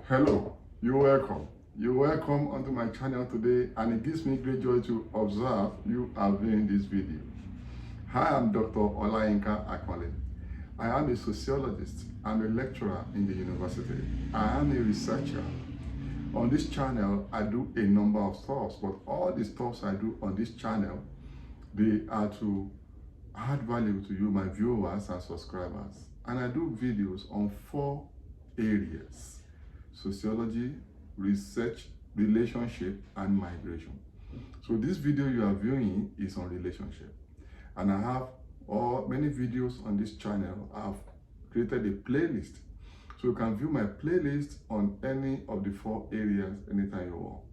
Hello, you're welcome. You're welcome onto my channel today, and it gives me great joy to observe you are viewing this video. Hi, I'm Dr. Olayinka Akwale. I am a sociologist. I'm a lecturer in the university. I am a researcher. On this channel, I do a number of stuff, but all the stuff I do on this channel, they are to add value to you, my viewers and subscribers. And I do videos on 4 areas: sociology, research, relationship, and migration. So this video you are viewing is on relationship. And I have many videos on this channel. I've created a playlist. So you can view my playlist on any of the 4 areas anytime you want.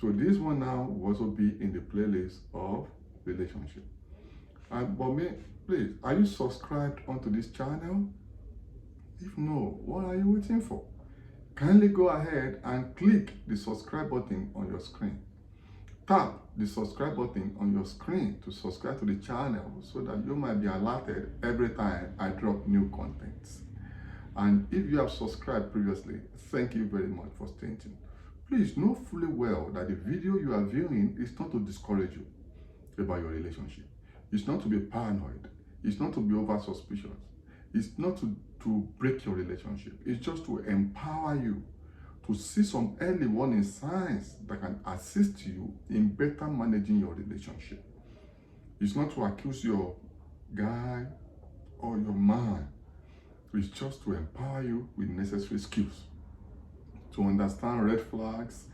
So this one now will also be in the playlist of relationship. But please, are you subscribed onto this channel? If no, what are you waiting for? Kindly go ahead and click the subscribe button on your screen. Tap the subscribe button on your screen to subscribe to the channel so that you might be alerted every time I drop new content. And if you have subscribed previously, thank you very much for staying tuned. Please know fully well that the video you are viewing is not to discourage you about your relationship. It's not to be paranoid. It's not to be over suspicious. It's not to break your relationship. It's just to empower you to see some early warning signs that can assist you in better managing your relationship. It's not to accuse your guy or your man. It's just to empower you with necessary skills to understand red flags.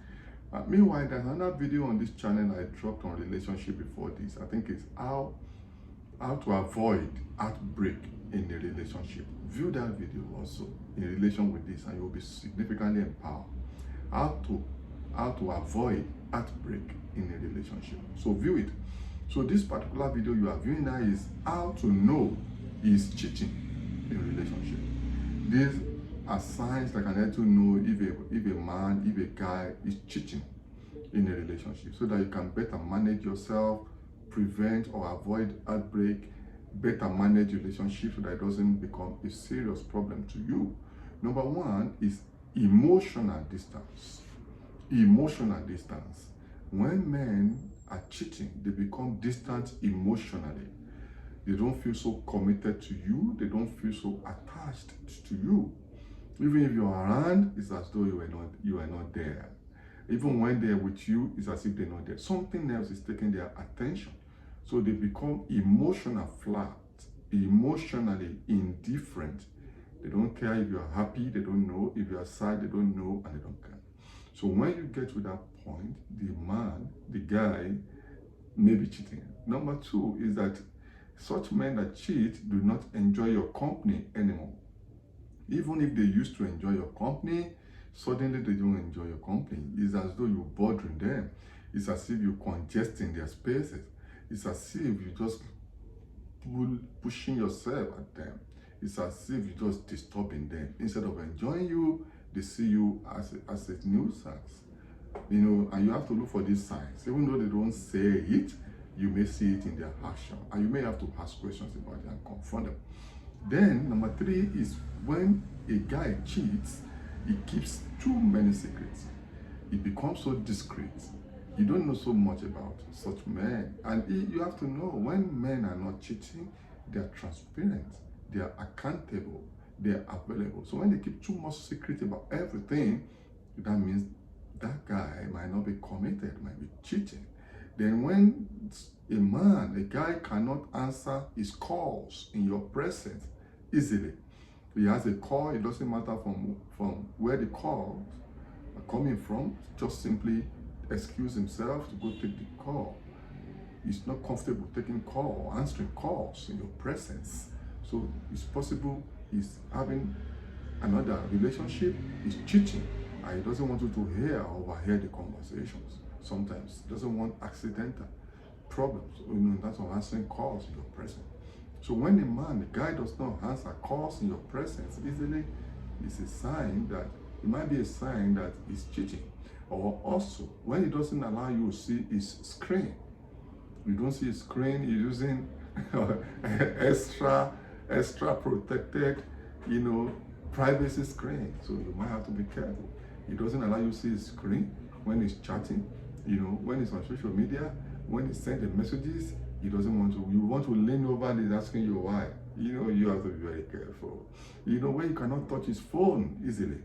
Meanwhile, there's another video on this channel I dropped on relationship before this. I think it's how to avoid heartbreak in a relationship. View that video also in relation with this, and you'll be significantly empowered. How to avoid heartbreak in a relationship. So view it. So this particular video you are viewing now is how to know is cheating in a relationship. These are signs that can help you know if a man, if a guy is cheating in a relationship, so that you can better manage yourself, prevent or avoid heartbreak, better manage relationships so that it doesn't become a serious problem to you. Number 1 is emotional distance. Emotional distance. When men are cheating, they become distant emotionally. They don't feel so committed to you. They don't feel so attached to you. Even if you're around, it's as though you are not there. Even when they're with you, it's as if they're not there. Something else is taking their attention. So they become emotional flat, emotionally indifferent. They don't care if you're happy, they don't know. If you're sad, they don't know, and they don't care. So when you get to that point, the guy may be cheating. Number 2 is that such men that cheat do not enjoy your company anymore. Even if they used to enjoy your company, suddenly they don't enjoy your company. It's as though you're bothering them. It's as if you're congesting their spaces. It's as if you're just pushing yourself at them. It's as if you're just disturbing them. Instead of enjoying you, they see you as a nuisance. And you have to look for these signs. Even though they don't say it, you may see it in their action. And you may have to ask questions about it and confront them. Then, number 3 is when a guy cheats, he keeps too many secrets. He becomes so discreet. You don't know so much about such men. And you have to know, when men are not cheating, they are transparent, they are accountable, they are available. So when they keep too much secret about everything, that means that guy might not be committed, might be cheating. Then when a guy cannot answer his calls in your presence easily, he has a call, it doesn't matter from where the calls are coming from, just simply excuse himself to go take the call. He's not comfortable taking answering calls in your presence. So it's possible he's having another relationship, he's cheating, and he doesn't want you to hear or overhear the conversations. Sometimes he doesn't want accidental problems, that's why answering calls in your presence. So when the guy does not answer calls in your presence easily, it's a sign that, it might be a sign that he's cheating. Or also, when he doesn't allow you to see his screen, you don't see his screen, you're using extra protected, privacy screen, so you might have to be careful. It doesn't allow you to see his screen when he's chatting, when he's on social media, when he's sending messages. He doesn't want to. You want to lean over and he's asking you why. You have to be very careful. When you cannot touch his phone easily.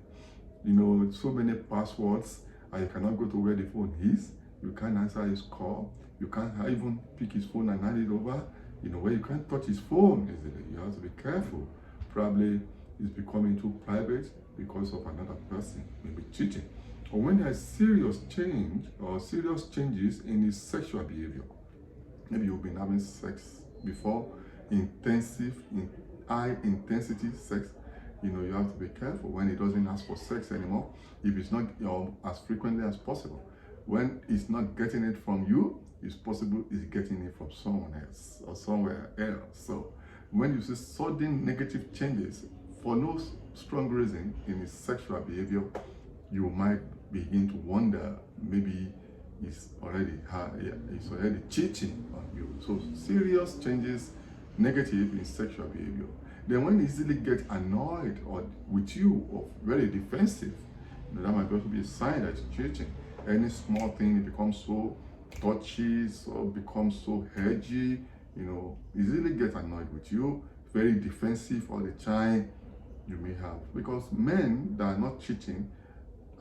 So many passwords, and you cannot go to where the phone is. You can't answer his call. You can't even pick his phone and hand it over. Where you can't touch his phone easily. You have to be careful. Probably it's becoming too private because of another person, maybe cheating. Or when there's serious change or serious changes in his sexual behavior. Maybe you've been having sex before, high intensity sex. You have to be careful when he doesn't ask for sex anymore. If it's not as frequently as possible. When he's not getting it from you, it's possible he's getting it from someone else or somewhere else. So when you see sudden negative changes for no strong reason in his sexual behavior, you might begin to wonder maybe he's already cheating on you. So serious changes, negative in sexual behavior. Then when he easily gets annoyed or with you or very defensive, that might also be a sign that he's cheating. Any small thing, it becomes so touchy, so becomes so edgy, easily get annoyed with you, very defensive all the time. You may have, because men that are not cheating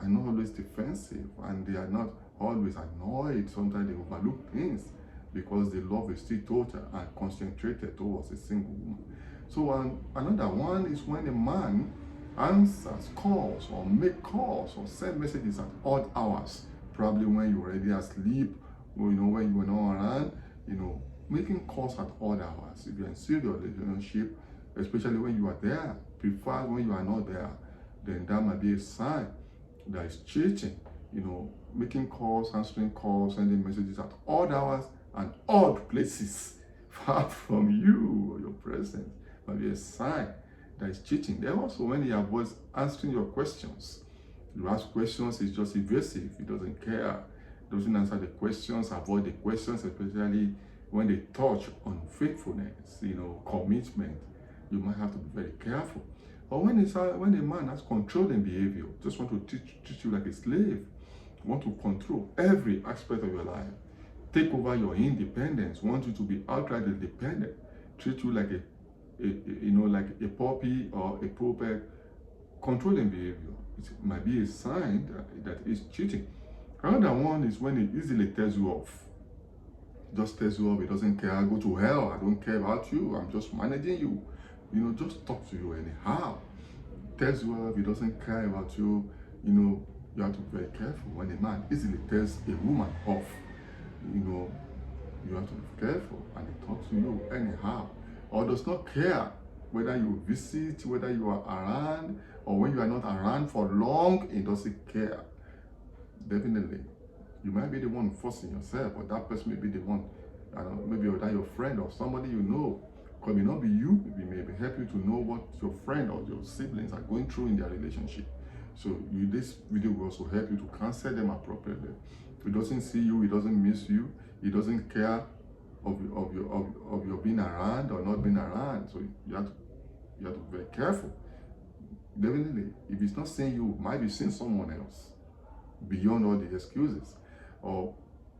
are not always defensive, and they are not always annoyed. Sometimes they overlook things because the love is still total and concentrated towards a single woman. So another one is when a man answers calls or make calls or send messages at odd hours, probably when you're already asleep, or when you were not around, making calls at odd hours. If you're in serious relationship, especially when you are there, prefer when you are not there, then that might be a sign that is cheating. Making calls, answering calls, sending messages at odd hours and odd places, far from you or your presence, might be a sign that is cheating. Then also when he avoids answering your questions. You ask questions, he's just evasive, he doesn't care, doesn't answer the questions, avoid the questions, especially when they touch on faithfulness, commitment. You might have to be very careful. Or when a man has controlling behavior, just want to treat you like a slave, want to control every aspect of your life, take over your independence, want you to be outrightly dependent, treat you like like a puppy or a puppet. Controlling behavior, it might be a sign that is cheating. Another one is when he easily tells you off. Just tells you off, he doesn't care, go to hell, I don't care about you, I'm just managing you. Just talk to you anyhow. Tells you off, he doesn't care about you. You have to be very careful. When a man easily tells a woman off, you have to be careful, and he talks to you anyhow. Or does not care whether you visit, whether you are around, or when you are not around for long, he doesn't care. Definitely, you might be the one forcing yourself, or that person may be the one, maybe that your friend or somebody It may not be you, it may help you to know what your friend or your siblings are going through in their relationship. So this video will also help you to counsel them appropriately. He doesn't see you, he doesn't miss you, he doesn't care of your being around or not being around. So you have to be very careful. Definitely, if he's not seeing you, might be seeing someone else beyond all the excuses. Or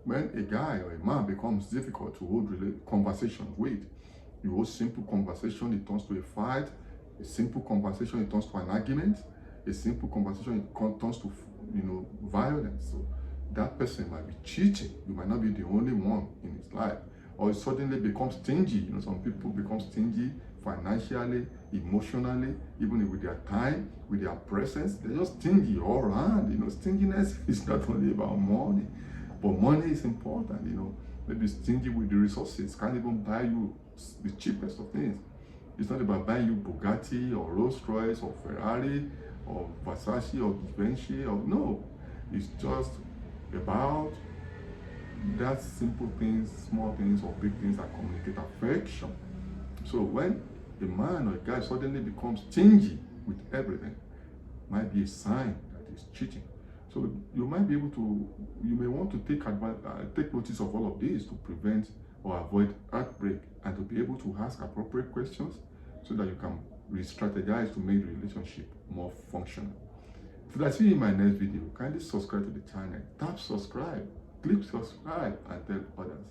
when a guy or a man becomes difficult to hold conversation with, you hold simple conversation, it turns to a fight. A simple conversation, it turns to an argument. A simple conversation, it turns to violence. So that person might be cheating. You might not be the only one in his life. Or it suddenly becomes stingy. Some people become stingy financially, emotionally, even with their time, with their presence. They're just stingy all around. Stinginess is not only about money, but money is important. Maybe stingy with the resources, can't even buy you the cheapest of things. It's not about buying you Bugatti or Rolls Royce or Ferrari or Versace or Givenchy no. It's just about that simple things, small things or big things that communicate affection. So when a man or a guy suddenly becomes stingy with everything, might be a sign that he's cheating. So you may want to take notice of all of this to prevent or avoid heartbreak, and to be able to ask appropriate questions so that you can re-strategize to make the relationship more functional. Till I see you in my next video, kindly subscribe to the channel. Tap subscribe, click subscribe, and tell others.